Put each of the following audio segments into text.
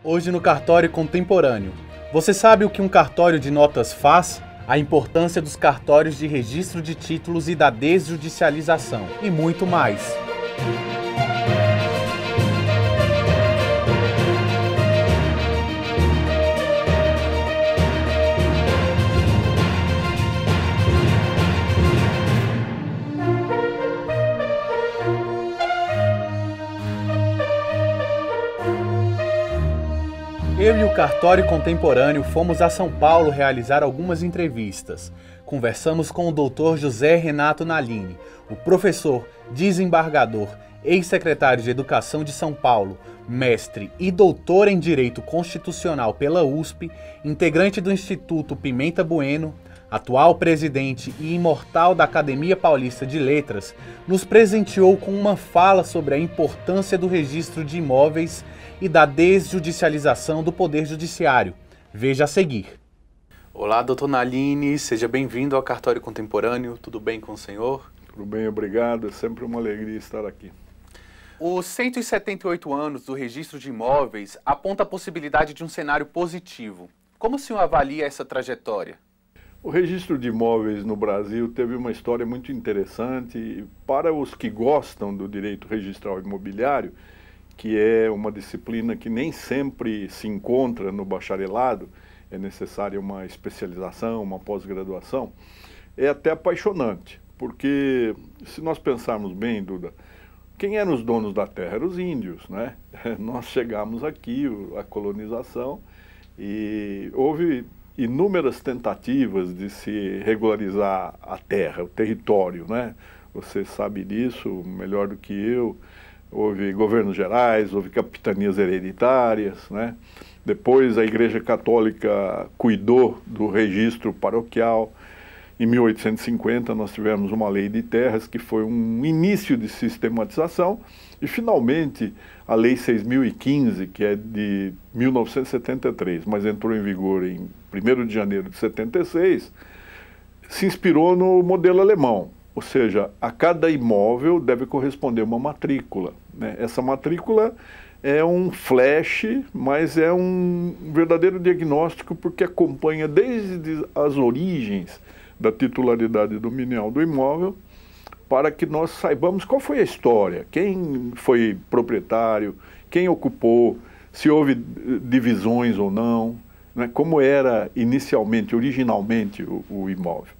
Hoje no Cartório Contemporâneo. Você sabe o que um cartório de notas faz? A importância dos cartórios de registro de títulos e da desjudicialização. E muito mais. Eu e o Cartório Contemporâneo fomos a São Paulo realizar algumas entrevistas. Conversamos com o Dr. José Renato Nalini, o professor, desembargador, ex-secretário de Educação de São Paulo, mestre e doutor em Direito Constitucional pela USP, integrante do Instituto Pimenta Bueno, atual presidente e imortal da Academia Paulista de Letras, nos presenteou com uma fala sobre a importância do registro de imóveis e da desjudicialização do Poder Judiciário. Veja a seguir. Olá, doutor Nalini, seja bem-vindo ao Cartório Contemporâneo. Tudo bem com o senhor? Tudo bem, obrigado. É sempre uma alegria estar aqui. Os 178 anos do registro de imóveis aponta a possibilidade de um cenário positivo. Como o senhor avalia essa trajetória? O registro de imóveis no Brasil teve uma história muito interessante. Para os que gostam do direito registral imobiliário, que é uma disciplina que nem sempre se encontra no bacharelado, é necessária uma especialização, uma pós-graduação, é até apaixonante, porque se nós pensarmos bem, Duda, quem eram os donos da terra? Eram os índios, né? Nós chegamos aqui, a colonização, e houve inúmeras tentativas de se regularizar a terra, o território, né? Você sabe disso melhor do que eu. Houve governos gerais, houve capitanias hereditárias, né? Depois a Igreja Católica cuidou do registro paroquial. Em 1850 nós tivemos uma lei de terras que foi um início de sistematização e finalmente a Lei 6.015, que é de 1973, mas entrou em vigor em 1º de janeiro de 76, se inspirou no modelo alemão. Ou seja, a cada imóvel deve corresponder uma matrícula, né? Essa matrícula é um flash, mas é um verdadeiro diagnóstico porque acompanha desde as origens da titularidade dominial do imóvel para que nós saibamos qual foi a história, quem foi proprietário, quem ocupou, se houve divisões ou não, né? Como era inicialmente, originalmente o imóvel.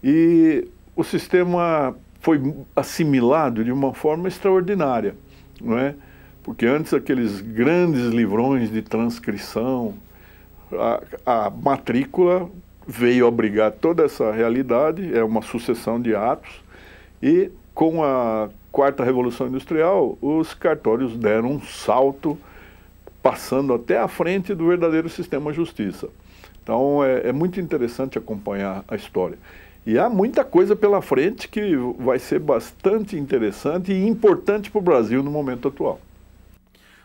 E o sistema foi assimilado de uma forma extraordinária, não é? Porque antes aqueles grandes livrões de transcrição, a matrícula veio abrigar toda essa realidade, é uma sucessão de atos, e com a 4ª Revolução Industrial, os cartórios deram um salto, passando até à frente do verdadeiro sistema justiça. Então é muito interessante acompanhar a história. E há muita coisa pela frente que vai ser bastante interessante e importante para o Brasil no momento atual.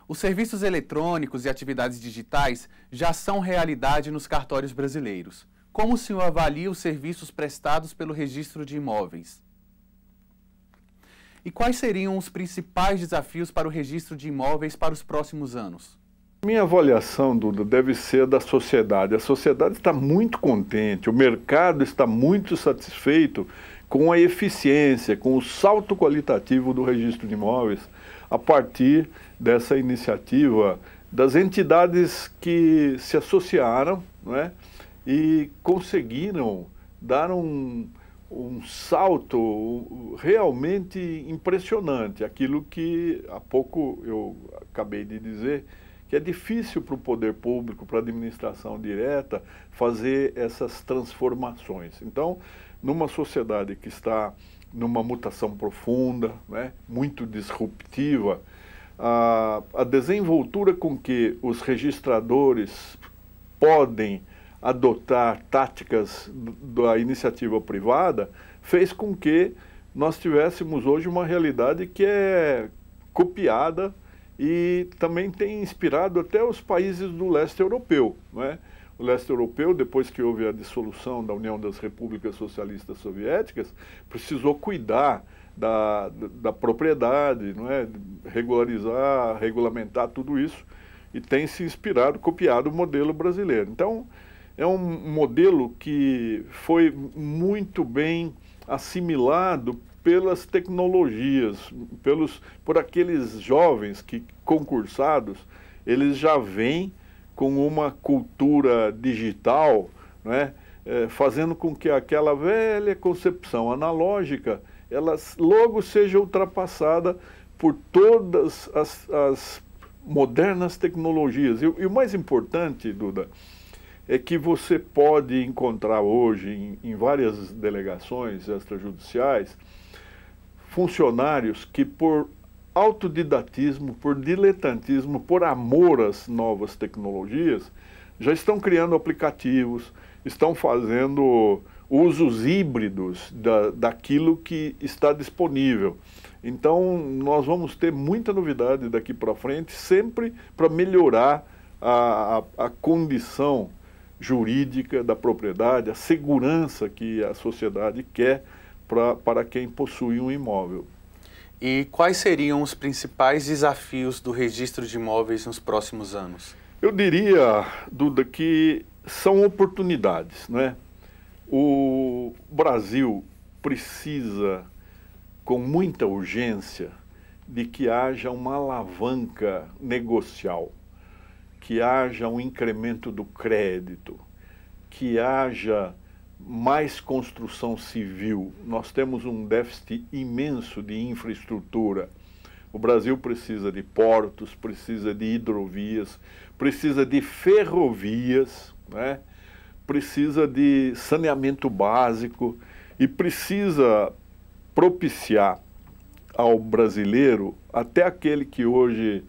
Os serviços eletrônicos e atividades digitais já são realidade nos cartórios brasileiros. Como o senhor avalia os serviços prestados pelo registro de imóveis? E quais seriam os principais desafios para o registro de imóveis para os próximos anos? Minha avaliação, Duda, deve ser da sociedade. A sociedade está muito contente, o mercado está muito satisfeito com a eficiência, com o salto qualitativo do registro de imóveis a partir dessa iniciativa das entidades que se associaram, não é? E conseguiram dar um salto realmente impressionante, aquilo que há pouco eu acabei de dizer, que é difícil para o poder público, para a administração direta, fazer essas transformações. Então, numa sociedade que está numa mutação profunda, né, muito disruptiva, a desenvoltura com que os registradores podem adotar táticas da iniciativa privada fez com que nós tivéssemos hoje uma realidade que é copiada e também tem inspirado até os países do leste europeu, não é? O leste europeu, depois que houve a dissolução da União das Repúblicas Socialistas Soviéticas, precisou cuidar da propriedade, não é? Regularizar, regulamentar tudo isso. e tem se inspirado, copiado o modelo brasileiro. Então, é um modelo que foi muito bem assimilado pelas tecnologias, por aqueles jovens que, concursados, eles já vêm com uma cultura digital, né, fazendo com que aquela velha concepção analógica, ela logo seja ultrapassada por todas as modernas tecnologias. E o mais importante, Duda, é que você pode encontrar hoje em várias delegações extrajudiciais funcionários que por autodidatismo, por diletantismo, por amor às novas tecnologias, já estão criando aplicativos, estão fazendo usos híbridos daquilo que está disponível. Então, nós vamos ter muita novidade daqui para frente, sempre para melhorar a condição jurídica da propriedade, a segurança que a sociedade quer para quem possui um imóvel. E quais seriam os principais desafios do registro de imóveis nos próximos anos? Eu diria, Duda, que são oportunidades, né? O Brasil precisa, com muita urgência, de que haja uma alavanca negocial, que haja um incremento do crédito, que haja mais construção civil. Nós temos um déficit imenso de infraestrutura. O Brasil precisa de portos, precisa de hidrovias, precisa de ferrovias, né? Precisa de saneamento básico e precisa propiciar ao brasileiro, até aquele que hoje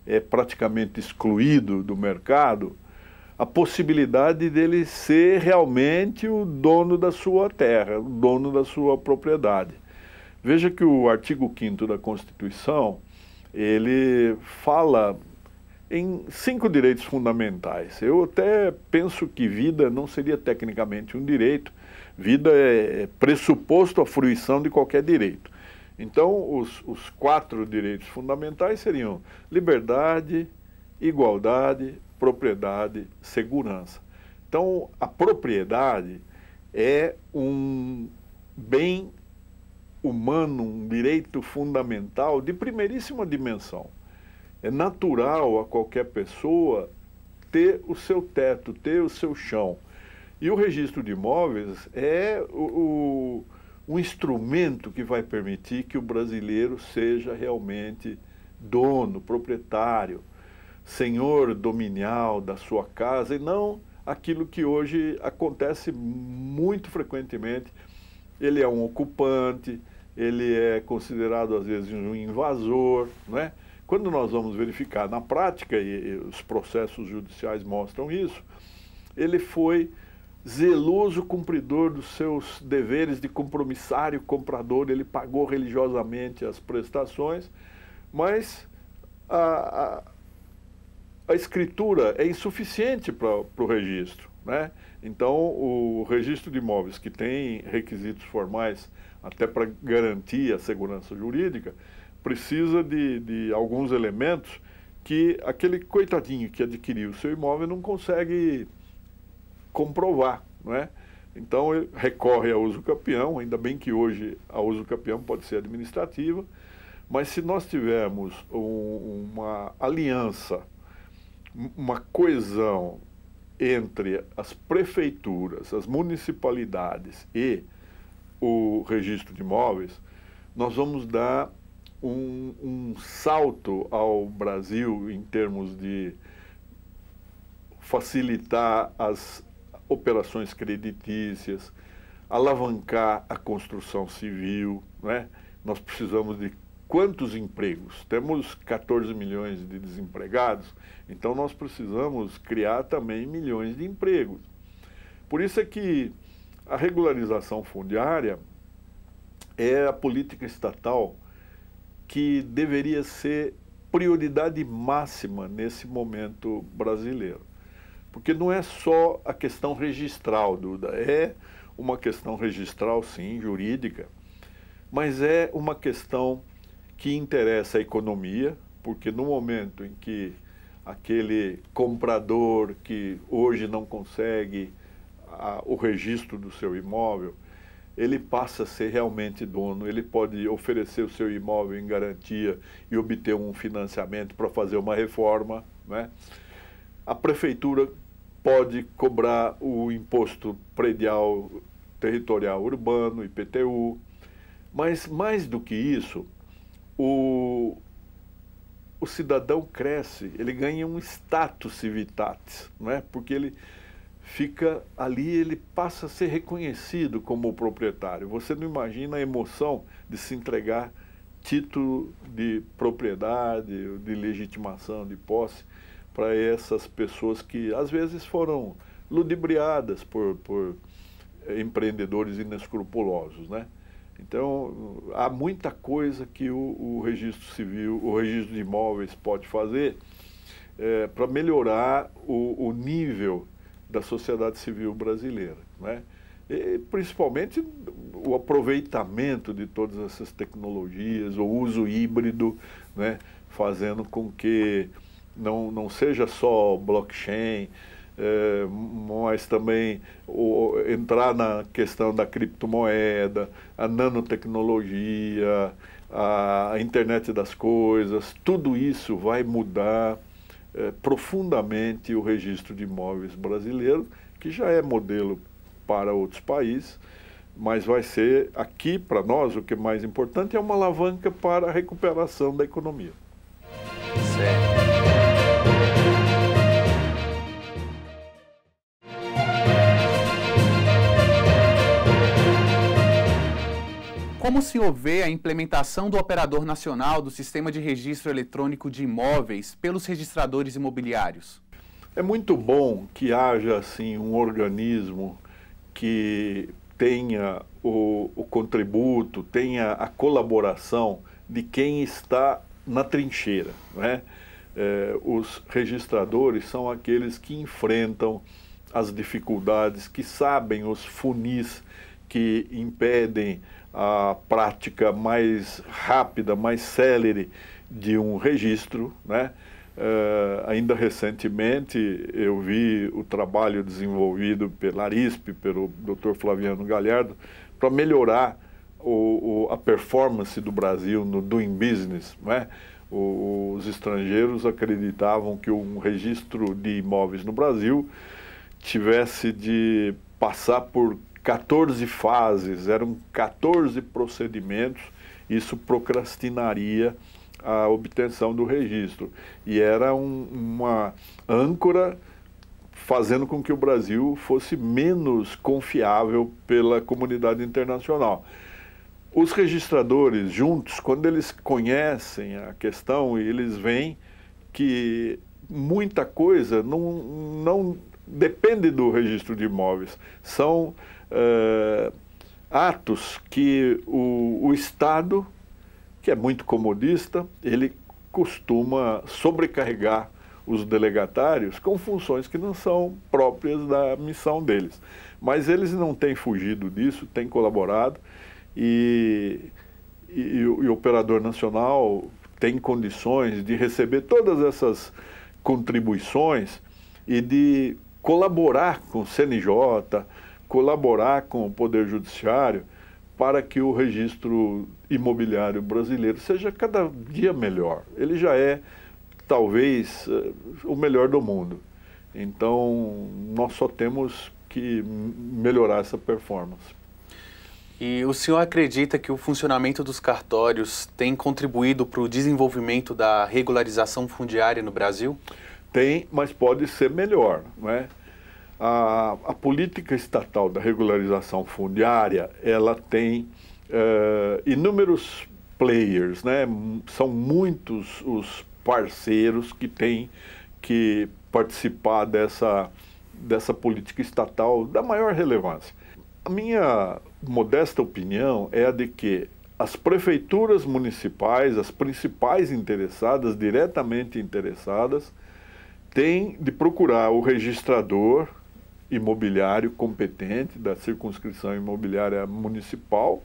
é praticamente excluído do mercado, a possibilidade dele ser realmente o dono da sua terra, o dono da sua propriedade. Veja que o artigo 5º da Constituição, ele fala em 5 direitos fundamentais. Eu até penso que vida não seria tecnicamente um direito, vida é pressuposto à fruição de qualquer direito. Então, os 4 direitos fundamentais seriam liberdade, igualdade, propriedade, segurança. Então, a propriedade é um bem humano, um direito fundamental de primeiríssima dimensão. É natural a qualquer pessoa ter o seu teto, ter o seu chão. E o registro de imóveis é um instrumento que vai permitir que o brasileiro seja realmente dono, proprietário, senhor dominial da sua casa, e não aquilo que hoje acontece muito frequentemente. Ele é um ocupante, ele é considerado às vezes um invasor, não é? Quando nós vamos verificar na prática, e os processos judiciais mostram isso, ele foi zeloso cumpridor dos seus deveres de compromissário comprador, ele pagou religiosamente as prestações, mas a escritura é insuficiente para o registro, né? Então, o registro de imóveis, que tem requisitos formais até para garantir a segurança jurídica, precisa de alguns elementos que aquele coitadinho que adquiriu o seu imóvel não consegue comprovar, não é? Então, ele recorre ao uso capião, ainda bem que hoje a uso capião pode ser administrativa, mas se nós tivermos uma aliança, uma coesão entre as prefeituras, as municipalidades e o registro de imóveis, nós vamos dar um salto ao Brasil em termos de facilitar as operações creditícias, alavancar a construção civil, né? Nós precisamos de quantos empregos? Temos 14 milhões de desempregados, então nós precisamos criar também milhões de empregos. Por isso é que a regularização fundiária é a política estatal que deveria ser prioridade máxima nesse momento brasileiro. Porque não é só a questão registral, Duda, é uma questão registral, sim, jurídica, mas é uma questão que interessa a economia, porque no momento em que aquele comprador que hoje não consegue o registro do seu imóvel, ele passa a ser realmente dono, ele pode oferecer o seu imóvel em garantia e obter um financiamento para fazer uma reforma, né? A prefeitura pode cobrar o imposto predial territorial urbano, IPTU, mas mais do que isso, o cidadão cresce, ele ganha um status civitatis, não é? Porque ele fica ali, ele passa a ser reconhecido como proprietário. Você não imagina a emoção de se entregar título de propriedade, de legitimação, de posse, para essas pessoas que às vezes foram ludibriadas por empreendedores inescrupulosos, né? Então, há muita coisa que o registro civil, o registro de imóveis pode fazer para melhorar o nível da sociedade civil brasileira, né? E, principalmente o aproveitamento de todas essas tecnologias, o uso híbrido, né? Fazendo com que não seja só blockchain, mas também entrar na questão da criptomoeda, a nanotecnologia, a internet das coisas, tudo isso vai mudar profundamente o registro de imóveis brasileiro, que já é modelo para outros países, mas vai ser aqui, para nós, o que é mais importante é uma alavanca para a recuperação da economia. Certo. Como o senhor vê a implementação do Operador Nacional do Sistema de Registro Eletrônico de Imóveis pelos registradores imobiliários? É muito bom que haja assim, um organismo que tenha o contributo, tenha a colaboração de quem está na trincheira, né? Os registradores são aqueles que enfrentam as dificuldades, que sabem os funis que impedem a prática mais rápida, mais célere de um registro, né? Ainda recentemente eu vi o trabalho desenvolvido pela Arisp, pelo Dr. Flaviano Galhardo, para melhorar a performance do Brasil no doing business, né? Os estrangeiros acreditavam que um registro de imóveis no Brasil tivesse de passar por 14 fases, eram 14 procedimentos, isso procrastinaria a obtenção do registro. E era uma âncora fazendo com que o Brasil fosse menos confiável pela comunidade internacional. Os registradores juntos, quando eles conhecem a questão, eles veem que muita coisa não depende do registro de imóveis. São atos que o Estado, que é muito comodista, ele costuma sobrecarregar os delegatários com funções que não são próprias da missão deles. Mas eles não têm fugido disso, têm colaborado e o Operador Nacional tem condições de receber todas essas contribuições e de colaborar com o CNJ, colaborar com o Poder Judiciário para que o registro imobiliário brasileiro seja cada dia melhor. Ele já é, talvez, o melhor do mundo. Então, nós só temos que melhorar essa performance. E o senhor acredita que o funcionamento dos cartórios tem contribuído para o desenvolvimento da regularização fundiária no Brasil? Tem, mas pode ser melhor, não é? A política estatal da regularização fundiária, ela tem inúmeros players, né? São muitos os parceiros que têm que participar dessa política estatal da maior relevância. A minha modesta opinião é a de que as prefeituras municipais, as principais interessadas, diretamente interessadas, têm de procurar o registrador imobiliário competente da circunscrição imobiliária municipal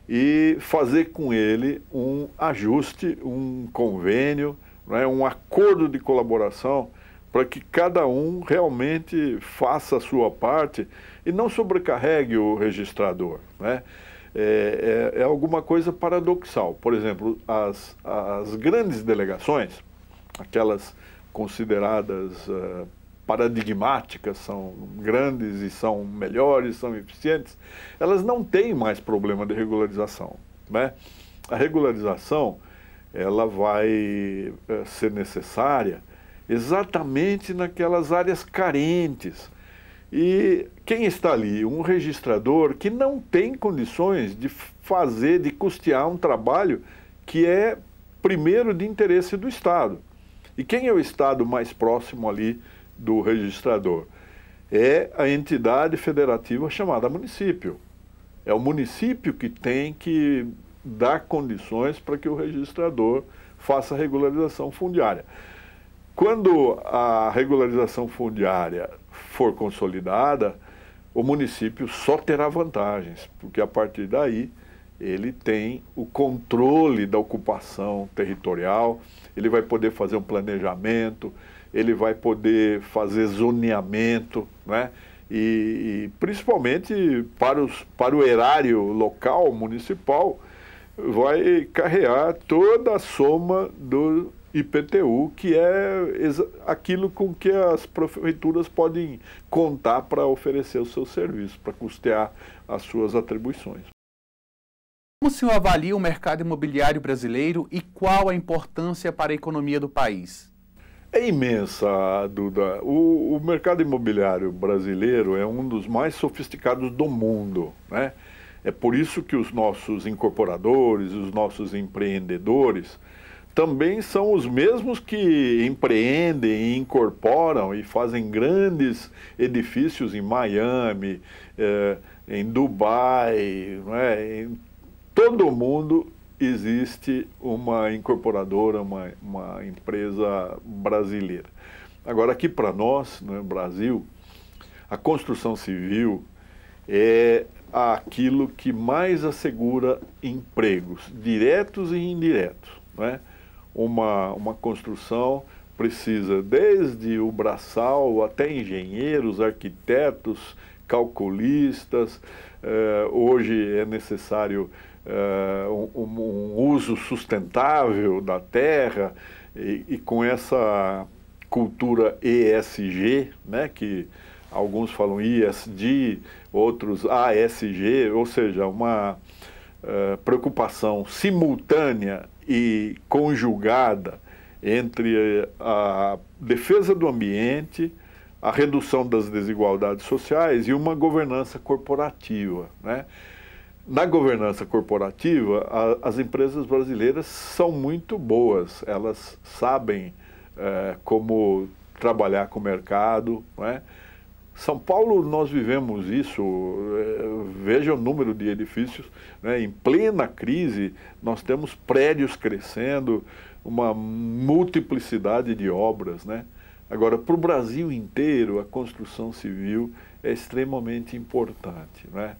e fazer com ele um ajuste, um convênio, né, um acordo de colaboração para que cada um realmente faça a sua parte e não sobrecarregue o registrador, né? É alguma coisa paradoxal. Por exemplo, as grandes delegações, aquelas consideradas paradigmáticas, são grandes e são melhores, são eficientes, elas não têm mais problema de regularização, né? A regularização, ela vai ser necessária exatamente naquelas áreas carentes. E quem está ali? Um registrador que não tem condições de fazer, de custear um trabalho que é, primeiro, de interesse do Estado. E quem é o Estado mais próximo ali do registrador? É a entidade federativa chamada município. É o município que tem que dar condições para que o registrador faça a regularização fundiária. Quando a regularização fundiária for consolidada, o município só terá vantagens, porque a partir daí ele tem o controle da ocupação territorial, ele vai poder fazer um planejamento, ele vai poder fazer zoneamento, né? E principalmente para o erário local, municipal, vai carregar toda a soma do IPTU, que é aquilo com que as prefeituras podem contar para oferecer os seus serviços, para custear as suas atribuições. Como o senhor avalia o mercado imobiliário brasileiro e qual a importância para a economia do país? É imensa, Duda. O mercado imobiliário brasileiro é um dos mais sofisticados do mundo, né? É por isso que os nossos incorporadores, os nossos empreendedores, também são os mesmos que empreendem e incorporam e fazem grandes edifícios em Miami, em Dubai, né? Em todo o mundo existe uma incorporadora, uma empresa brasileira. Agora, aqui para nós, no Brasil, a construção civil é aquilo que mais assegura empregos, diretos e indiretos, né? Uma construção precisa desde o braçal até engenheiros, arquitetos, calculistas. Hoje é necessário um uso sustentável da terra e com essa cultura ESG, né, que alguns falam ESG, outros ASG, ou seja, uma preocupação simultânea e conjugada entre a defesa do ambiente, a redução das desigualdades sociais e uma governança corporativa, né? Na governança corporativa, as empresas brasileiras são muito boas, elas sabem como trabalhar com o mercado, né? São Paulo, nós vivemos isso, veja o número de edifícios, né? Em plena crise, nós temos prédios crescendo, uma multiplicidade de obras, né? Agora, para o Brasil inteiro, a construção civil é extremamente importante, né?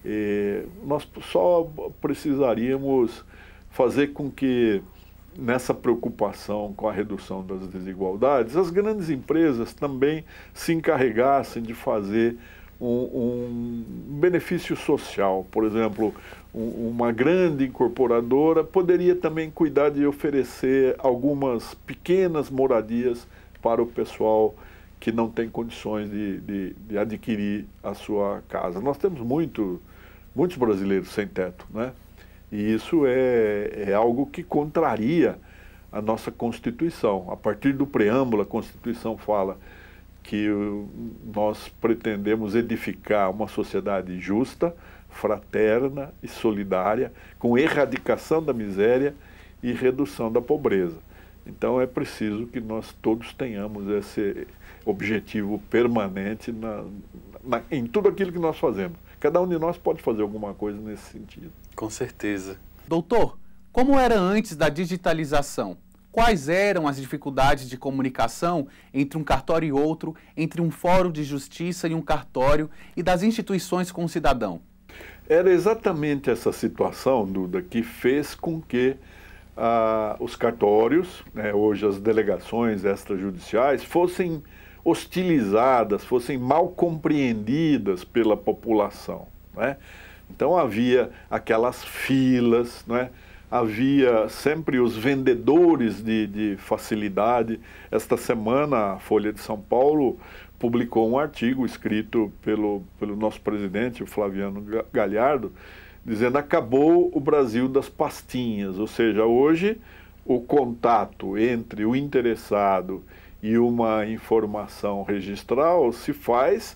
E nós só precisaríamos fazer com que, nessa preocupação com a redução das desigualdades, as grandes empresas também se encarregassem de fazer um benefício social. Por exemplo, uma grande incorporadora poderia também cuidar de oferecer algumas pequenas moradias para o pessoal que não tem condições de adquirir a sua casa. Nós temos muitos brasileiros sem teto, né? E isso é algo que contraria a nossa Constituição. A partir do preâmbulo, a Constituição fala que nós pretendemos edificar uma sociedade justa, fraterna e solidária, com erradicação da miséria e redução da pobreza. Então é preciso que nós todos tenhamos esse objetivo permanente em tudo aquilo que nós fazemos. Cada um de nós pode fazer alguma coisa nesse sentido. Com certeza. Doutor, como era antes da digitalização? Quais eram as dificuldades de comunicação entre um cartório e outro, entre um fórum de justiça e um cartório e das instituições com o cidadão? Era exatamente essa situação, Duda, que fez com que os cartórios, né, hoje as delegações extrajudiciais, fossem hostilizadas, fossem mal compreendidas pela população, né? Então havia aquelas filas, né? Havia sempre os vendedores de facilidade. Esta semana a Folha de São Paulo publicou um artigo escrito pelo nosso presidente, o Flaviano Galhardo, dizendo: acabou o Brasil das pastinhas, ou seja, hoje o contato entre o interessado e uma informação registral se faz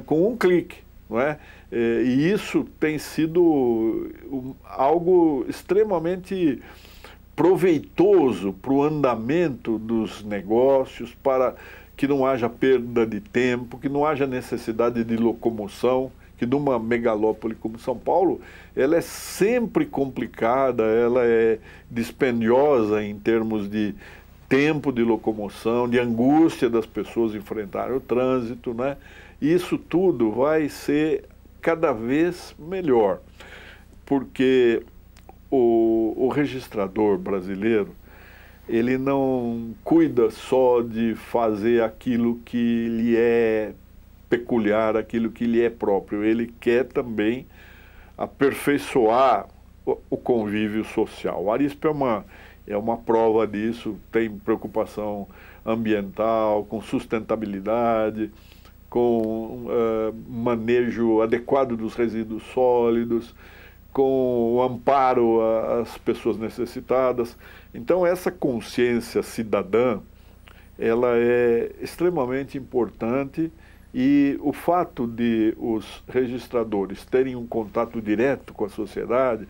com um clique, não é? E isso tem sido algo extremamente proveitoso para o andamento dos negócios, para que não haja perda de tempo, que não haja necessidade de locomoção, que numa megalópole como São Paulo, ela é sempre complicada, ela é dispendiosa em termos de tempo de locomoção, de angústia das pessoas enfrentarem o trânsito, né? Isso tudo vai ser cada vez melhor, porque o registrador brasileiro, ele não cuida só de fazer aquilo que lhe é peculiar, aquilo que lhe é próprio, ele quer também aperfeiçoar o convívio social. O Arispe é uma prova disso, tem preocupação ambiental, com sustentabilidade, com manejo adequado dos resíduos sólidos, com o amparo às pessoas necessitadas. Então essa consciência cidadã, ela é extremamente importante, e o fato de os registradores terem um contato direto com a sociedade,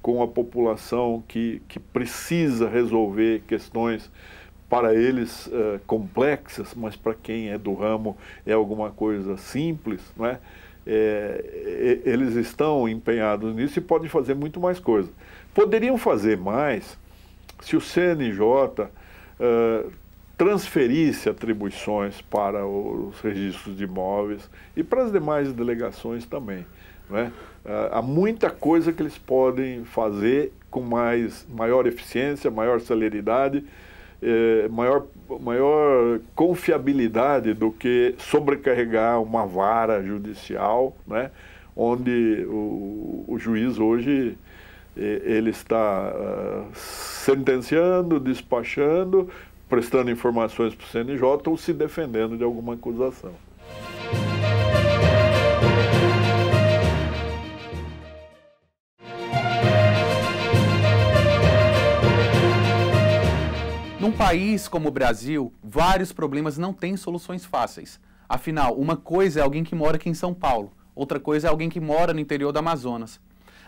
com a população que precisa resolver questões para eles complexas, mas para quem é do ramo é alguma coisa simples, não é? Eles estão empenhados nisso e podem fazer muito mais coisa. Poderiam fazer mais se o CNJ transferisse atribuições para os registros de imóveis e para as demais delegações também, né? Há muita coisa que eles podem fazer com maior eficiência, maior celeridade, maior confiabilidade do que sobrecarregar uma vara judicial, né? Onde o juiz hoje ele está sentenciando, despachando, prestando informações para o CNJ ou se defendendo de alguma acusação. Num país como o Brasil, vários problemas não têm soluções fáceis. Afinal, uma coisa é alguém que mora aqui em São Paulo, outra coisa é alguém que mora no interior do Amazonas.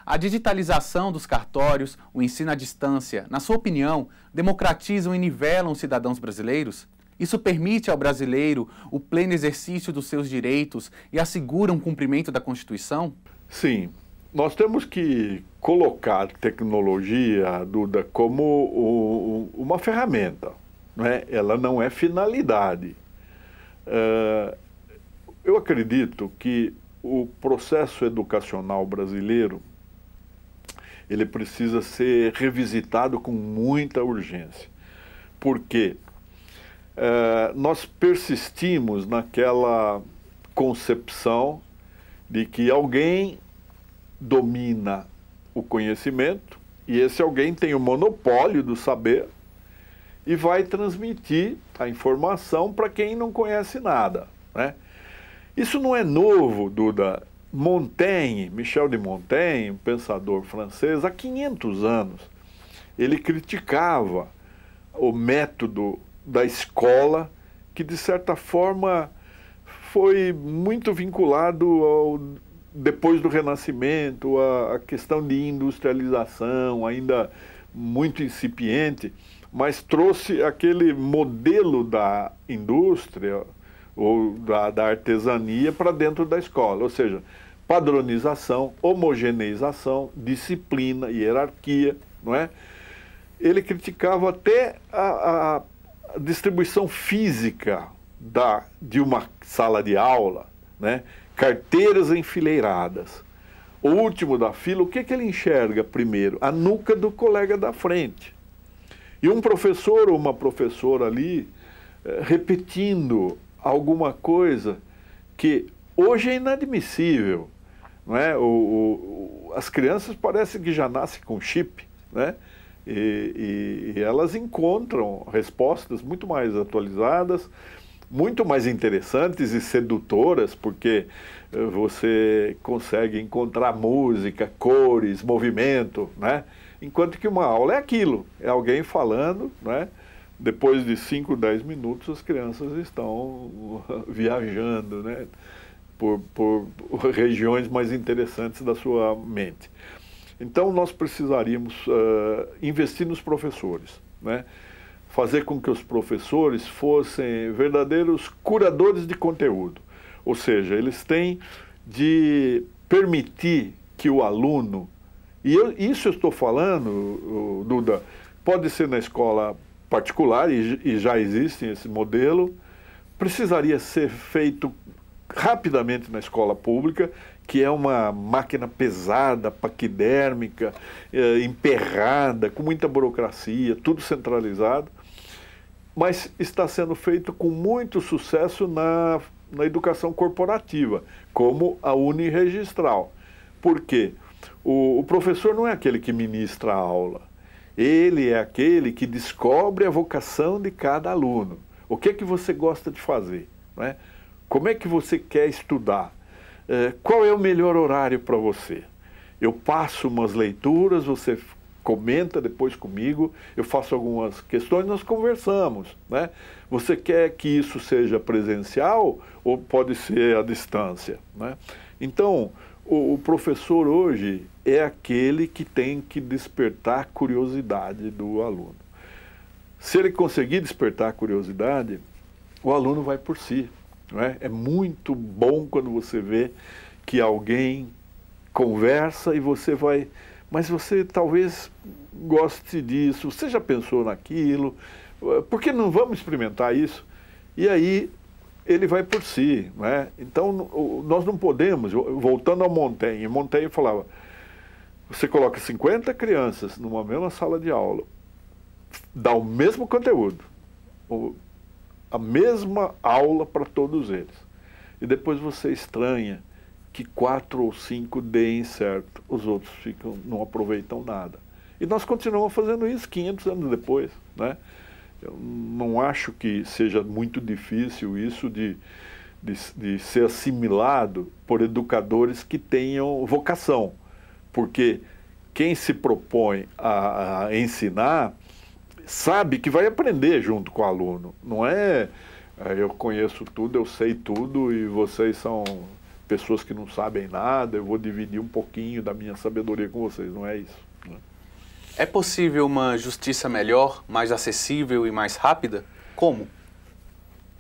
A digitalização dos cartórios, o ensino à distância, na sua opinião, democratizam e nivelam os cidadãos brasileiros? Isso permite ao brasileiro o pleno exercício dos seus direitos e assegura um cumprimento da Constituição? Sim. Nós temos que colocar tecnologia, Duda, como uma ferramenta, não é? Ela não é finalidade. Eu acredito que o processo educacional brasileiro ele precisa ser revisitado com muita urgência. Por quê? Nós persistimos naquela concepção de que alguém domina o conhecimento e esse alguém tem o monopólio do saber e vai transmitir a informação para quem não conhece nada, né? Isso não é novo, Duda. Montaigne, Michel de Montaigne, um pensador francês, há 500 anos, ele criticava o método da escola, que de certa forma foi muito vinculado depois do Renascimento, a questão de industrialização, ainda muito incipiente, mas trouxe aquele modelo da indústria ou da artesania para dentro da escola, ou seja, padronização, homogeneização, disciplina, hierarquia, não é? Ele criticava até a distribuição física de uma sala de aula, né? Carteiras enfileiradas. O último da fila, o que ele enxerga primeiro? A nuca do colega da frente, E um professor ou uma professora ali repetindo alguma coisa que hoje é inadmissível, não é? As crianças parecem que já nascem com chip, né? E elas encontram respostas muito mais atualizadas, muito mais interessantes e sedutoras, porque você consegue encontrar música, cores, movimento, né? Enquanto que uma aula é aquilo, é alguém falando, né? Depois de 5, 10 minutos as crianças estão viajando, né? Por regiões mais interessantes da sua mente. Então nós precisaríamos investir nos professores, né? Fazer com que os professores fossem verdadeiros curadores de conteúdo. Ou seja, eles têm de permitir que o aluno, isso eu estou falando, Duda, pode ser na escola particular, e já existe esse modelo, precisaria ser feito rapidamente na escola pública, que é uma máquina pesada, paquidérmica, emperrada, com muita burocracia, tudo centralizado, mas está sendo feito com muito sucesso na educação corporativa, como a Uniregistral. Por quê? O professor não é aquele que ministra a aula, ele é aquele que descobre a vocação de cada aluno. O que é que você gosta de fazer, né? Como é que você quer estudar? Qual é o melhor horário para você? Eu passo umas leituras, você comenta depois comigo, eu faço algumas questões, nós conversamos, né? Você quer que isso seja presencial ou pode ser à distância, né? Então, o professor hoje é aquele que tem que despertar a curiosidade do aluno. Se ele conseguir despertar a curiosidade, o aluno vai por si. Não é? É muito bom quando você vê que alguém conversa e você vai... Mas você talvez goste disso, você já pensou naquilo, por que não vamos experimentar isso? E aí ele vai por si, não é? Então nós não podemos, voltando ao Montaigne falava, você coloca 50 crianças numa mesma sala de aula, dá o mesmo conteúdo, a mesma aula para todos eles. E depois você estranha que 4 ou 5 deem certo, os outros não aproveitam nada. E nós continuamos fazendo isso 500 anos depois, né? Eu não acho que seja muito difícil isso de ser assimilado por educadores que tenham vocação, porque quem se propõe a ensinar sabe que vai aprender junto com o aluno. Não é eu conheço tudo, eu sei tudo e vocês são pessoas que não sabem nada, eu vou dividir um pouquinho da minha sabedoria com vocês. Não é isso, né? É possível uma justiça melhor, mais acessível e mais rápida? Como?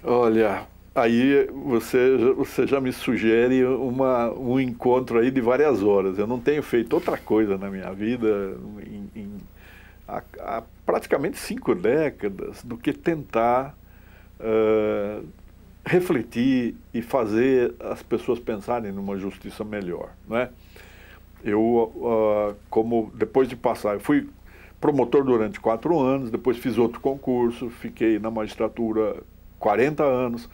Olha, aí você já me sugere um encontro aí de várias horas. Eu não tenho feito outra coisa na minha vida há praticamente 5 décadas do que tentar refletir e fazer as pessoas pensarem numa justiça melhor, né? Eu, depois de passar, eu fui promotor durante 4 anos, depois fiz outro concurso, fiquei na magistratura 40 anos,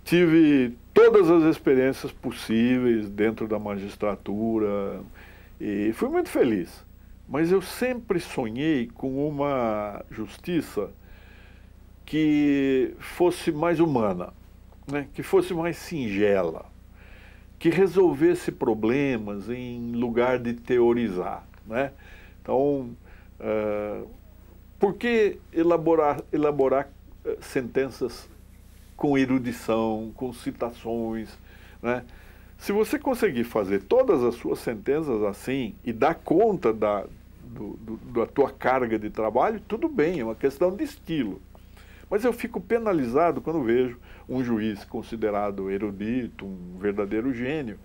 tive todas as experiências possíveis dentro da magistratura e fui muito feliz. Mas eu sempre sonhei com uma justiça que fosse mais humana, né? Que fosse mais singela, que resolvesse problemas em lugar de teorizar, né? Então, por que elaborar sentenças com erudição, com citações, né? Se você conseguir fazer todas as suas sentenças assim e dar conta da tua carga de trabalho, tudo bem, é uma questão de estilo. Mas eu fico penalizado quando vejo um juiz considerado erudito, um verdadeiro gênio,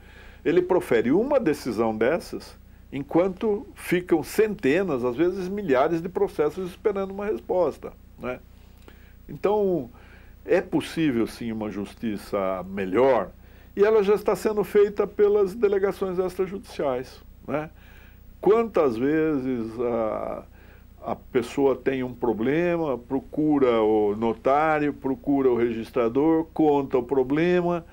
ele profere uma decisão dessas, enquanto ficam centenas, às vezes milhares de processos esperando uma resposta, né? Então, é possível sim uma justiça melhor, e ela já está sendo feita pelas delegações extrajudiciais, né? Quantas vezes a pessoa tem um problema, procura o notário, procura o registrador, conta o problema,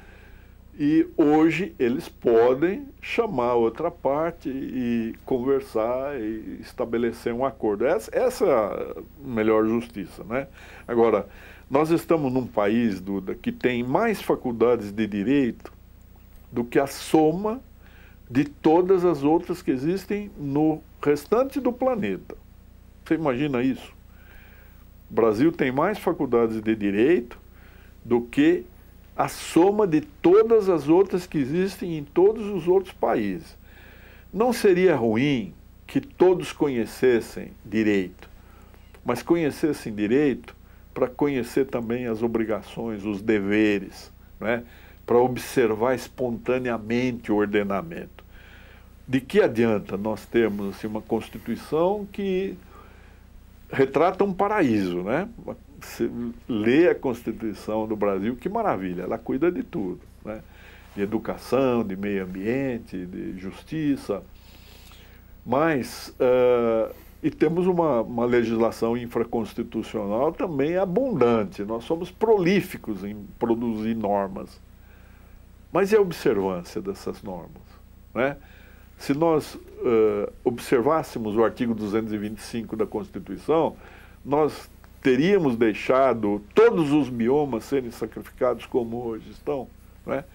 e hoje eles podem chamar outra parte e conversar e estabelecer um acordo. Essa é a melhor justiça, né? Agora, nós estamos num país, Duda, que tem mais faculdades de direito do que a soma de todas as outras que existem no restante do planeta. Você imagina isso? O Brasil tem mais faculdades de direito do que a soma de todas as outras que existem em todos os outros países. Não seria ruim que todos conhecessem direito, mas conhecessem direito para conhecer também as obrigações, os deveres, né? Para observar espontaneamente o ordenamento. De que adianta nós termos assim, uma Constituição que retrata um paraíso, né? Você lê a Constituição do Brasil, que maravilha, ela cuida de tudo, né? De educação, de meio ambiente, de justiça, mas, e temos uma legislação infraconstitucional também abundante, nós somos prolíficos em produzir normas, mas e a observância dessas normas, né? Se nós observássemos o artigo 225 da Constituição, nós teríamos deixado todos os biomas serem sacrificados como hoje estão, né?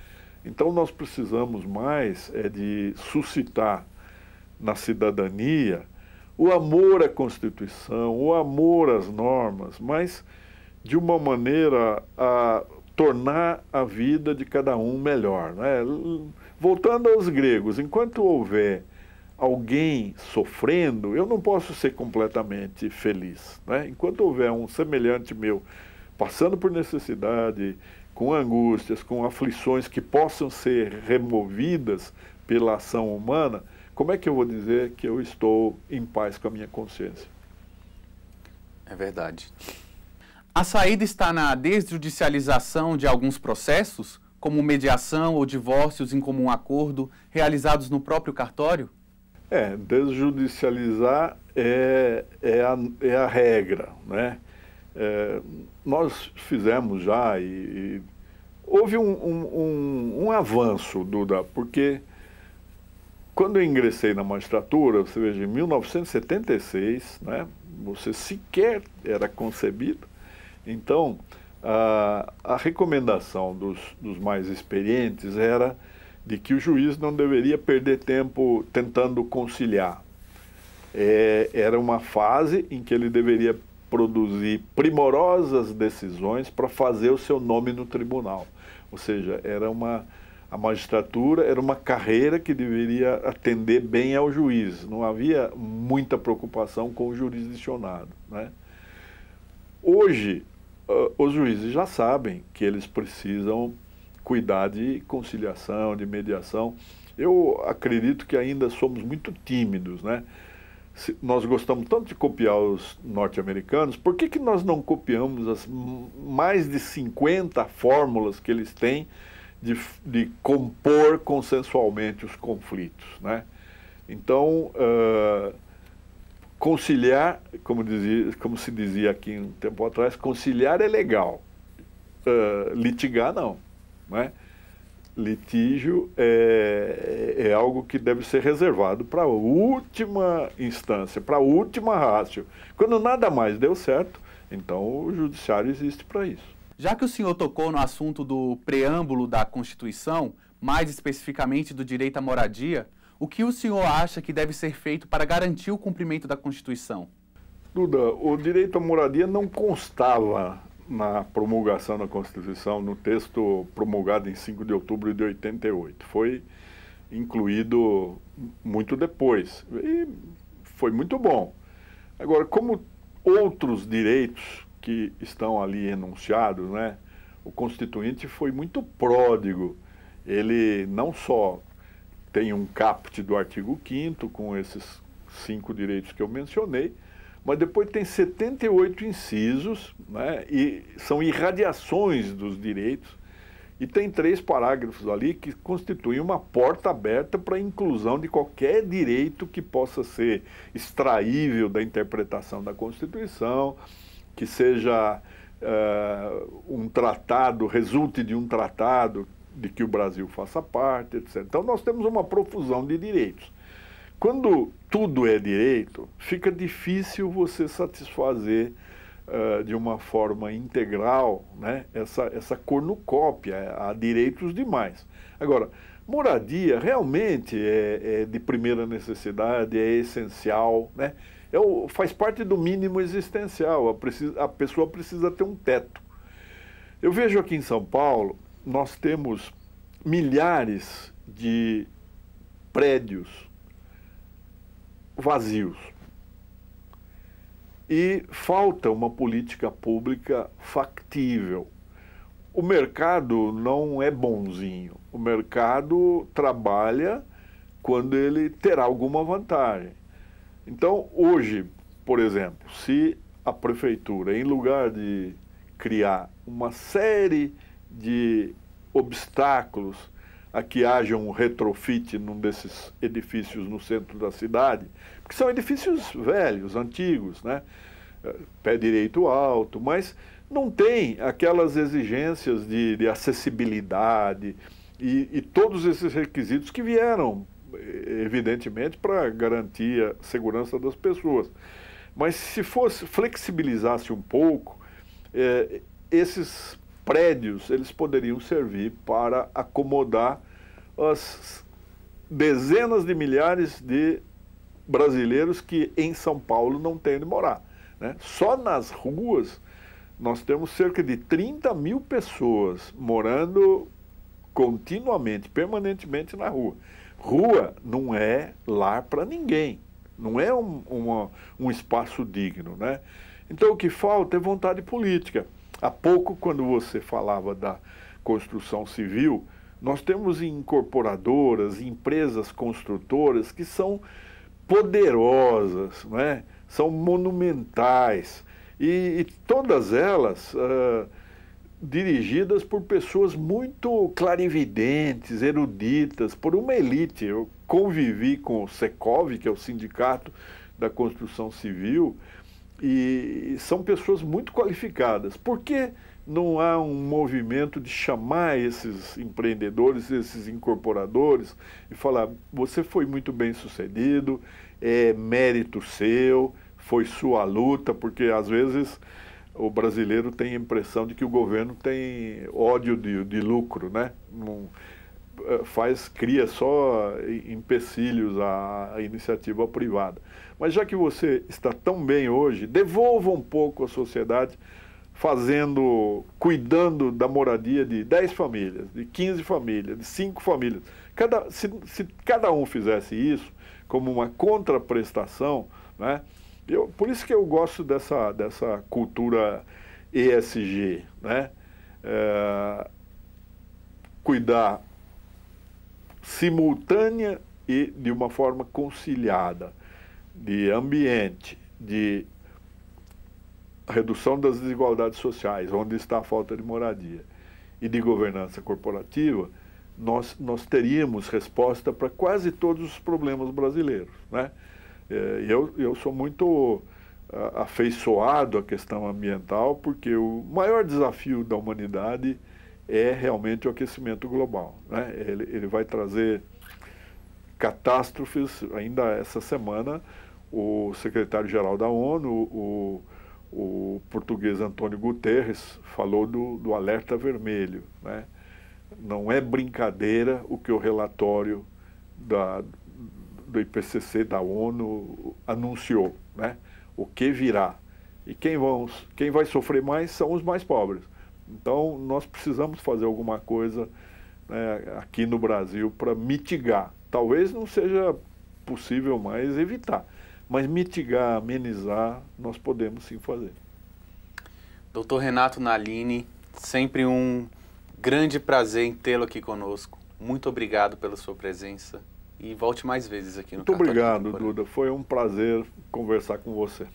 Então nós precisamos mais de suscitar na cidadania o amor à Constituição, o amor às normas, mas de uma maneira a tornar a vida de cada um melhor, né? Voltando aos gregos, enquanto houver alguém sofrendo, eu não posso ser completamente feliz, né? Enquanto houver um semelhante meu passando por necessidade, com angústias, com aflições que possam ser removidas pela ação humana, como é que eu vou dizer que eu estou em paz com a minha consciência? É verdade. A saída está na desjudicialização de alguns processos, como mediação ou divórcios em comum acordo, realizados no próprio cartório? Desjudicializar é a regra, né? Nós fizemos já e houve um avanço, Duda, porque quando eu ingressei na magistratura, você veja, em 1976, né, você sequer era concebido, então a recomendação dos mais experientes era de que o juiz não deveria perder tempo tentando conciliar. Era uma fase em que ele deveria produzir primorosas decisões para fazer o seu nome no tribunal. Ou seja, a magistratura era uma carreira que deveria atender bem ao juiz. Não havia muita preocupação com o jurisdicionado, né? Hoje, os juízes já sabem que eles precisam cuidar de conciliação, de mediação. Eu acredito que ainda somos muito tímidos, né? Nós gostamos tanto de copiar os norte-americanos, por que nós não copiamos as mais de 50 fórmulas que eles têm de compor consensualmente os conflitos, né? Então, conciliar, como se dizia aqui um tempo atrás, conciliar é legal, litigar não, né? Litígio é algo que deve ser reservado para a última instância, para a última ratio. Quando nada mais deu certo, então o judiciário existe para isso. Já que o senhor tocou no assunto do preâmbulo da Constituição, mais especificamente do direito à moradia, o que o senhor acha que deve ser feito para garantir o cumprimento da Constituição? Duda, o direito à moradia não constava na promulgação da Constituição, no texto promulgado em 5 de outubro de 88. Foi incluído muito depois e foi muito bom. Agora, como outros direitos que estão ali enunciados, né, o Constituinte foi muito pródigo. Ele não só tem um caput do artigo 5º, com esses 5 direitos que eu mencionei, mas depois tem 78 incisos, né, e são irradiações dos direitos E tem 3 parágrafos ali que constituem uma porta aberta para a inclusão de qualquer direito que possa ser extraível da interpretação da Constituição, que seja um tratado, resulte de um tratado de que o Brasil faça parte, etc. Então nós temos uma profusão de direitos. Quando tudo é direito, fica difícil você satisfazer de uma forma integral, né, essa cornucópia, há direitos demais. Agora, moradia realmente é de primeira necessidade, é essencial, né? Faz parte do mínimo existencial, a pessoa precisa ter um teto. Eu vejo aqui em São Paulo, nós temos milhares de prédios vazios. E falta uma política pública factível. O mercado não é bonzinho. O mercado trabalha quando ele terá alguma vantagem. Então, hoje, por exemplo, se a prefeitura, em lugar de criar uma série de obstáculos a que haja um retrofit num desses edifícios no centro da cidade, porque são edifícios velhos, antigos, né? Pé direito alto, mas não tem aquelas exigências de acessibilidade e todos esses requisitos que vieram, evidentemente, para garantir a segurança das pessoas. Mas se flexibilizasse um pouco, esses prédios, eles poderiam servir para acomodar as dezenas de milhares de brasileiros que em São Paulo não têm onde morar, né? Só nas ruas nós temos cerca de 30 mil pessoas morando continuamente, permanentemente na rua. Rua não é lar para ninguém, não é um espaço digno, né? Então o que falta é vontade política. Há pouco, quando você falava da construção civil, nós temos incorporadoras, empresas construtoras que são poderosas, né? São monumentais, e todas elas dirigidas por pessoas muito clarividentes, eruditas, por uma elite. Eu convivi com o Secov, que é o sindicato da construção civil, e são pessoas muito qualificadas. Por que não há um movimento de chamar esses empreendedores, esses incorporadores, e falar: você foi muito bem sucedido, é mérito seu, foi sua luta, porque às vezes o brasileiro tem a impressão de que o governo tem ódio de lucro, né? Não, cria só empecilhos à iniciativa privada. Mas já que você está tão bem hoje, devolva um pouco à sociedade, cuidando da moradia de 10 famílias, de 15 famílias, de 5 famílias. Se cada um fizesse isso como uma contraprestação, né? Por isso que eu gosto dessa cultura ESG, né? Cuidar simultânea e de uma forma conciliada de ambiente, de redução das desigualdades sociais, onde está a falta de moradia, e de governança corporativa, nós teríamos resposta para quase todos os problemas brasileiros, né? Eu sou muito afeiçoado à questão ambiental, porque o maior desafio da humanidade é realmente o aquecimento global, né? Ele vai trazer catástrofes. Ainda essa semana, o secretário-geral da ONU, o português Antônio Guterres, falou do alerta vermelho, né? Não é brincadeira o que o relatório do IPCC da ONU anunciou, né? O que virá. E quem vai sofrer mais são os mais pobres. Então, nós precisamos fazer alguma coisa, né, aqui no Brasil para mitigar. Talvez não seja possível mais evitar, mas mitigar, amenizar, nós podemos sim fazer. Dr. Renato Nalini, sempre um grande prazer em tê-lo aqui conosco. Muito obrigado pela sua presença e volte mais vezes aqui no Muito obrigado, Duda. Foi um prazer conversar com você.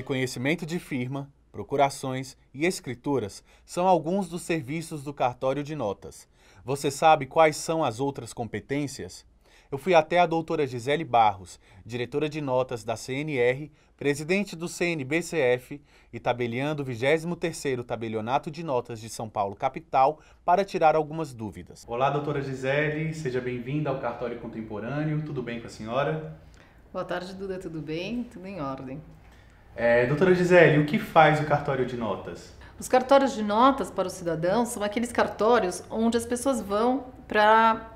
Reconhecimento de firma, procurações e escrituras são alguns dos serviços do cartório de notas. Você sabe quais são as outras competências? Eu fui até a doutora Gisele Barros, diretora de notas da CNR, presidente do CNBCF e tabeliã do 23º Tabelionato de Notas de São Paulo, capital, para tirar algumas dúvidas. Olá, doutora Gisele, seja bem-vinda ao Cartório Contemporâneo. Tudo bem com a senhora? Boa tarde, Duda. Tudo bem? Tudo em ordem. Doutora Gisele, o que faz o cartório de notas? Os cartórios de notas para os cidadãos são aqueles cartórios onde as pessoas vão para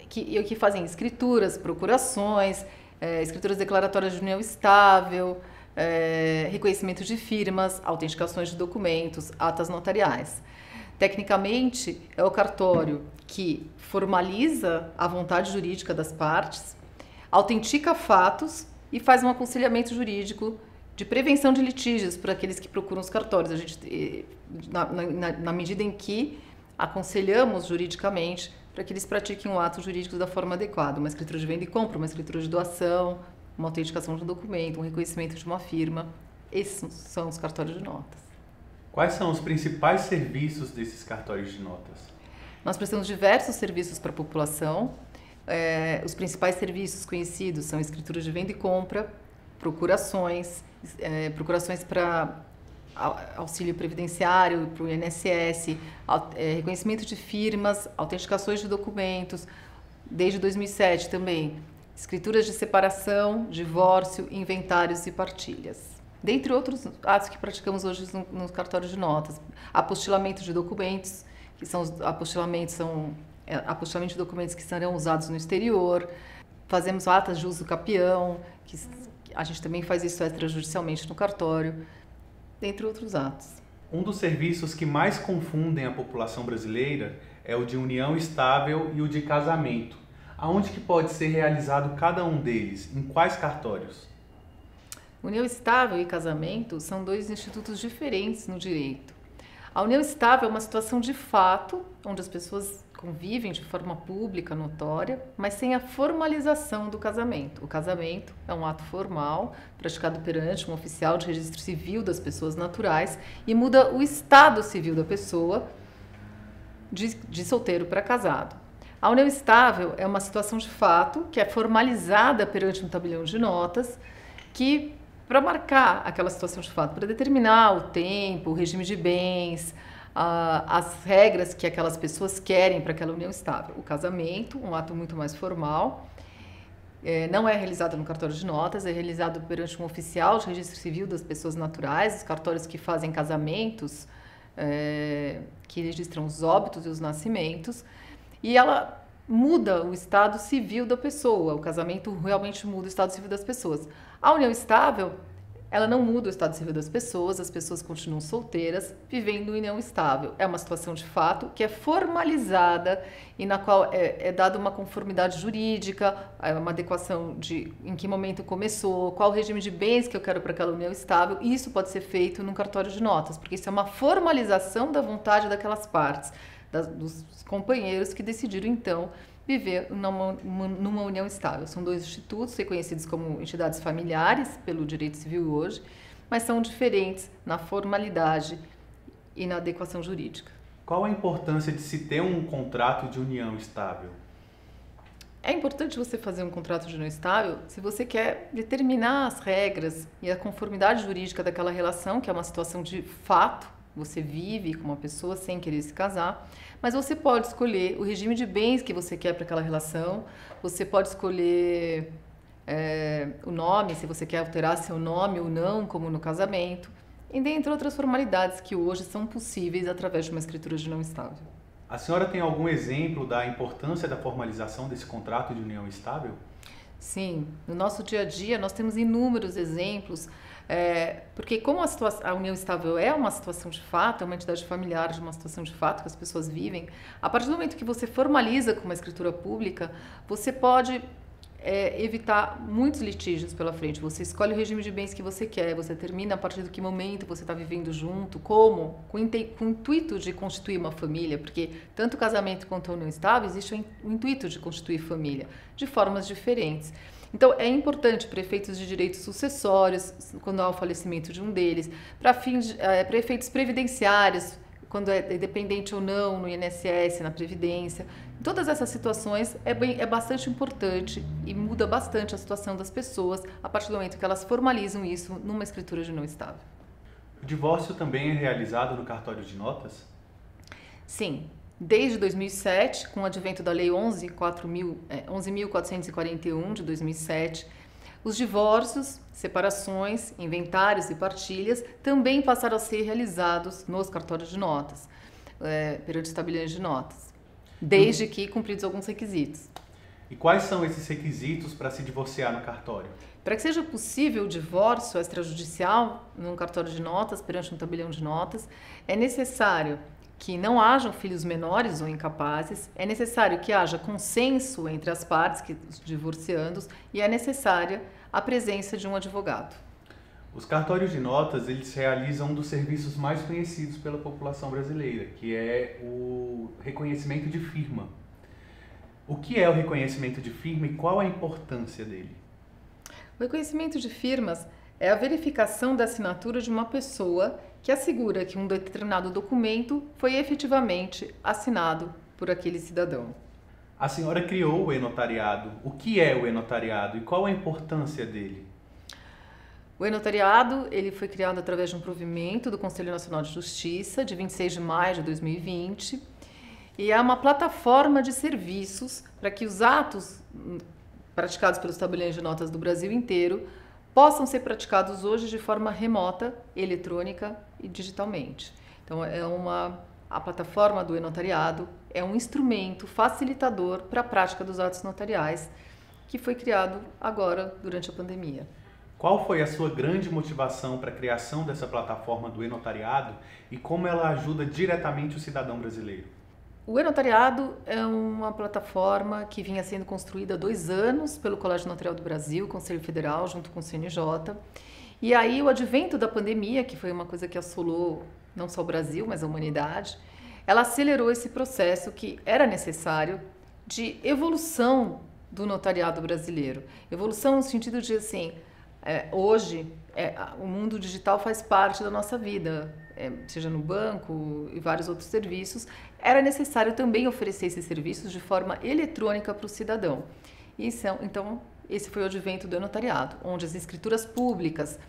que fazem escrituras, procurações, escrituras declaratórias de união estável, reconhecimento de firmas, autenticações de documentos, atas notariais. Tecnicamente, é o cartório que formaliza a vontade jurídica das partes, autentica fatos e faz um aconselhamento jurídico de prevenção de litígios para aqueles que procuram os cartórios. A gente, na medida em que aconselhamos juridicamente para que eles pratiquem um ato jurídico da forma adequada, uma escritura de venda e compra, uma escritura de doação, uma autenticação de um documento, um reconhecimento de uma firma. Esses são os cartórios de notas. Quais são os principais serviços desses cartórios de notas? Nós prestamos diversos serviços para a população. Os principais serviços conhecidos são escrituras de venda e compra, procurações para auxílio previdenciário, para o INSS, reconhecimento de firmas, autenticações de documentos, desde 2007 também, escrituras de separação, divórcio, inventários e partilhas. Dentre outros atos que praticamos hoje nos cartórios de notas, apostilamento de documentos, que são apostilamento de documentos que serão usados no exterior, fazemos atas de uso capião, que a gente também faz isso extrajudicialmente no cartório, dentre outros atos. Um dos serviços que mais confundem a população brasileira é o de união estável e o de casamento. Aonde que pode ser realizado cada um deles? Em quais cartórios? União estável e casamento são dois institutos diferentes no direito. A união estável é uma situação de fato, onde as pessoas convivem de forma pública, notória, mas sem a formalização do casamento. O casamento é um ato formal, praticado perante um oficial de registro civil das pessoas naturais e muda o estado civil da pessoa de solteiro para casado. A união estável é uma situação de fato que é formalizada perante um tabelião de notas que para marcar aquela situação de fato, para determinar o tempo, o regime de bens, as regras que aquelas pessoas querem para aquela união estável. O casamento, um ato muito mais formal, não é realizado no cartório de notas, é realizado perante um oficial de registro civil das pessoas naturais, os cartórios que fazem casamentos, que registram os óbitos e os nascimentos, e ela muda o estado civil da pessoa. O casamento realmente muda o estado civil das pessoas. A união estável, ela não muda o estado civil das pessoas, as pessoas continuam solteiras, vivendo em união estável. É uma situação de fato que é formalizada e na qual é dada uma conformidade jurídica, uma adequação de em que momento começou, qual o regime de bens que eu quero para aquela união estável. E isso pode ser feito num cartório de notas, porque isso é uma formalização da vontade daquelas partes, dos companheiros que decidiram então viver numa união estável. São dois institutos reconhecidos como entidades familiares pelo direito civil hoje, mas são diferentes na formalidade e na adequação jurídica. Qual a importância de se ter um contrato de união estável? É importante você fazer um contrato de união estável se você quer determinar as regras e a conformidade jurídica daquela relação, que é uma situação de fato. Você vive com uma pessoa sem querer se casar, mas você pode escolher o regime de bens que você quer para aquela relação, você pode escolher o nome, se você quer alterar seu nome ou não, como no casamento, e dentre outras formalidades que hoje são possíveis através de uma escritura de união estável. A senhora tem algum exemplo da importância da formalização desse contrato de união estável? Sim, no nosso dia a dia nós temos inúmeros exemplos, porque como a união estável é uma situação de fato, é uma entidade familiar de uma situação de fato que as pessoas vivem, a partir do momento que você formaliza com uma escritura pública, você pode é evitar muitos litígios pela frente. Você escolhe o regime de bens que você quer, você termina a partir do que momento você está vivendo junto, como? Com o intuito de constituir uma família, porque tanto o casamento quanto a união estável existe o intuito de constituir família, de formas diferentes. Então, é importante para efeitos de direitos sucessórios, quando há o falecimento de um deles, para efeitos previdenciários, quando é dependente ou não no INSS, na Previdência. Em todas essas situações é bastante importante e muda bastante a situação das pessoas a partir do momento que elas formalizam isso numa escritura de união estável. O divórcio também é realizado no cartório de notas? Sim. Desde 2007, com o advento da Lei 11.441 de 2007, os divórcios, separações, inventários e partilhas também passaram a ser realizados nos cartórios de notas, perante os tabeliões de notas, desde que cumpridos alguns requisitos. E quais são esses requisitos para se divorciar no cartório? Para que seja possível o divórcio extrajudicial num cartório de notas, perante um tabelião de notas, é necessário que não hajam filhos menores ou incapazes, é necessário que haja consenso entre as partes, os divorciandos, e é necessária a presença de um advogado. Os cartórios de notas, eles realizam um dos serviços mais conhecidos pela população brasileira, que é o reconhecimento de firma. O que é o reconhecimento de firma e qual a importância dele? O reconhecimento de firmas é a verificação da assinatura de uma pessoa que assegura que um determinado documento foi efetivamente assinado por aquele cidadão. A senhora criou o e-notariado. O que é o e-notariado e qual a importância dele? O e-notariado ele foi criado através de um provimento do Conselho Nacional de Justiça, de 26 de maio de 2020, e é uma plataforma de serviços para que os atos praticados pelos tabeliões de notas do Brasil inteiro possam ser praticados hoje de forma remota, eletrônica e digitalmente. Então, a plataforma do e-notariado é um instrumento facilitador para a prática dos atos notariais que foi criado agora, durante a pandemia. Qual foi a sua grande motivação para a criação dessa plataforma do e-notariado e como ela ajuda diretamente o cidadão brasileiro? O e-notariado é uma plataforma que vinha sendo construída há 2 anos pelo Colégio Notarial do Brasil, Conselho Federal, junto com o CNJ. E aí o advento da pandemia, que foi uma coisa que assolou não só o Brasil, mas a humanidade, ela acelerou esse processo que era necessário de evolução do notariado brasileiro. Evolução no sentido de, assim, hoje o mundo digital faz parte da nossa vida, seja no banco e vários outros serviços. Era necessário também oferecer esses serviços de forma eletrônica para o cidadão. Então, esse foi o advento do notariado, onde as escrituras públicas,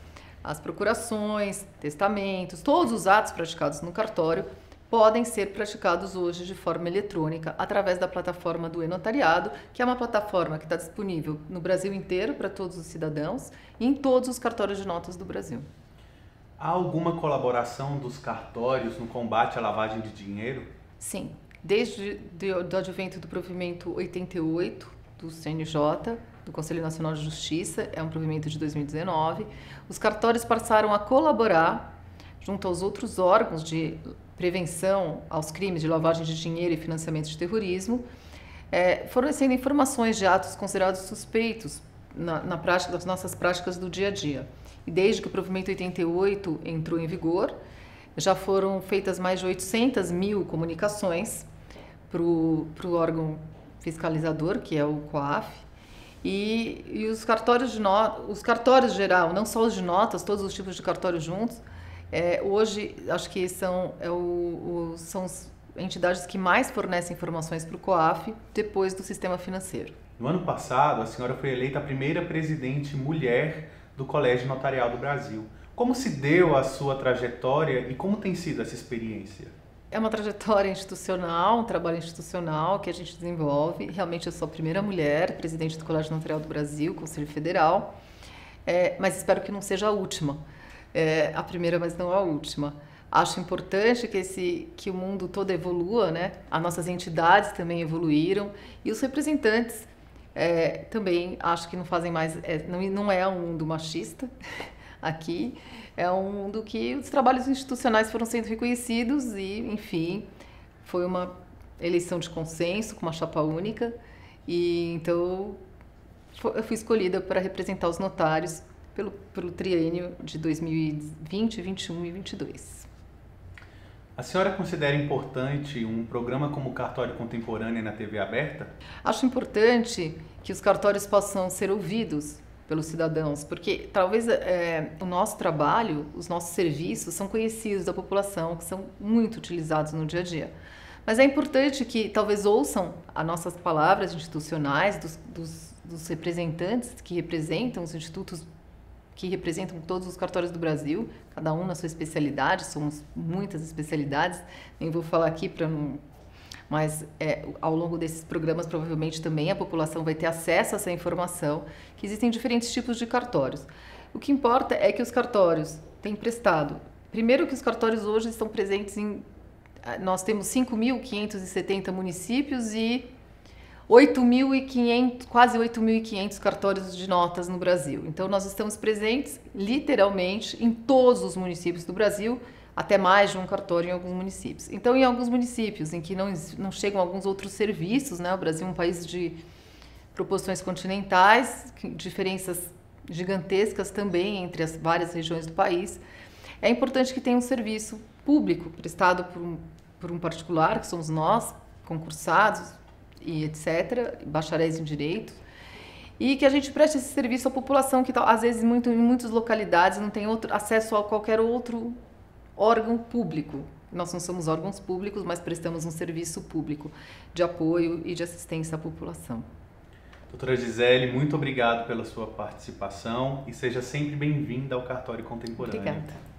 as procurações, testamentos, todos os atos praticados no cartório podem ser praticados hoje de forma eletrônica através da plataforma do e-notariado, que é uma plataforma que está disponível no Brasil inteiro para todos os cidadãos e em todos os cartórios de notas do Brasil. Há alguma colaboração dos cartórios no combate à lavagem de dinheiro? Sim, desde o advento do provimento 88 do CNJ, do Conselho Nacional de Justiça, é um provimento de 2019, os cartórios passaram a colaborar junto aos outros órgãos de prevenção aos crimes de lavagem de dinheiro e financiamento de terrorismo, fornecendo informações de atos considerados suspeitos na prática das nossas práticas do dia a dia. E desde que o provimento 88 entrou em vigor, já foram feitas mais de 800 mil comunicações para o órgão fiscalizador, que é o COAF, e os cartórios os cartórios geral, não só os de notas, todos os tipos de cartórios juntos, hoje acho que são as entidades que mais fornecem informações para o COAF depois do sistema financeiro. No ano passado, a senhora foi eleita a primeira presidente mulher do Colégio Notarial do Brasil. Como se deu a sua trajetória e como tem sido essa experiência? É uma trajetória institucional, um trabalho institucional que a gente desenvolve. Realmente eu sou a primeira mulher presidente do Colégio Notarial do Brasil, Conselho Federal, mas espero que não seja a última. A primeira, mas não a última. Acho importante que o mundo todo evolua, né? As nossas entidades também evoluíram e os representantes também acho que não fazem mais, não é um mundo machista aqui, é um mundo que os trabalhos institucionais foram sendo reconhecidos e, enfim, foi uma eleição de consenso com uma chapa única e então eu fui escolhida para representar os notários pelo triênio de 2020, 2021 e 2022. A senhora considera importante um programa como o Cartório Contemporâneo na TV aberta? Acho importante que os cartórios possam ser ouvidos pelos cidadãos, porque talvez o nosso trabalho, os nossos serviços são conhecidos da população, que são muito utilizados no dia a dia. Mas é importante que talvez ouçam as nossas palavras institucionais dos representantes que representam os institutos, que representam todos os cartórios do Brasil, cada um na sua especialidade, somos muitas especialidades, nem vou falar aqui para não... Mas ao longo desses programas, provavelmente também a população vai ter acesso a essa informação, que existem diferentes tipos de cartórios. O que importa é que os cartórios têm prestado. Primeiro que os cartórios hoje estão presentes em... Nós temos 5.570 municípios e 8.500, quase 8.500 cartórios de notas no Brasil. Então, nós estamos presentes, literalmente, em todos os municípios do Brasil, até mais de um cartório em alguns municípios. Então, em alguns municípios em que não chegam alguns outros serviços, né? O Brasil é um país de proporções continentais, diferenças gigantescas também entre as várias regiões do país. É importante que tenha um serviço público prestado por um particular, que somos nós, concursados e etc., bacharéis em direito, e que a gente preste esse serviço à população que às vezes em muitas localidades não tem acesso a qualquer outro órgão público. Nós não somos órgãos públicos, mas prestamos um serviço público de apoio e de assistência à população. Doutora Gisele, muito obrigado pela sua participação e seja sempre bem-vinda ao Cartório Contemporâneo. Obrigada.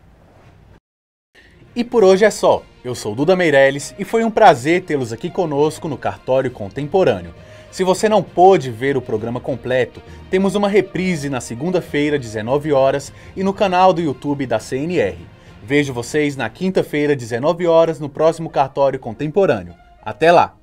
E por hoje é só. Eu sou Duda Meirelles e foi um prazer tê-los aqui conosco no Cartório Contemporâneo. Se você não pôde ver o programa completo, temos uma reprise na segunda-feira, 19 horas, e no canal do YouTube da CNR. Vejo vocês na quinta-feira, 19 horas, no próximo Cartório Contemporâneo. Até lá!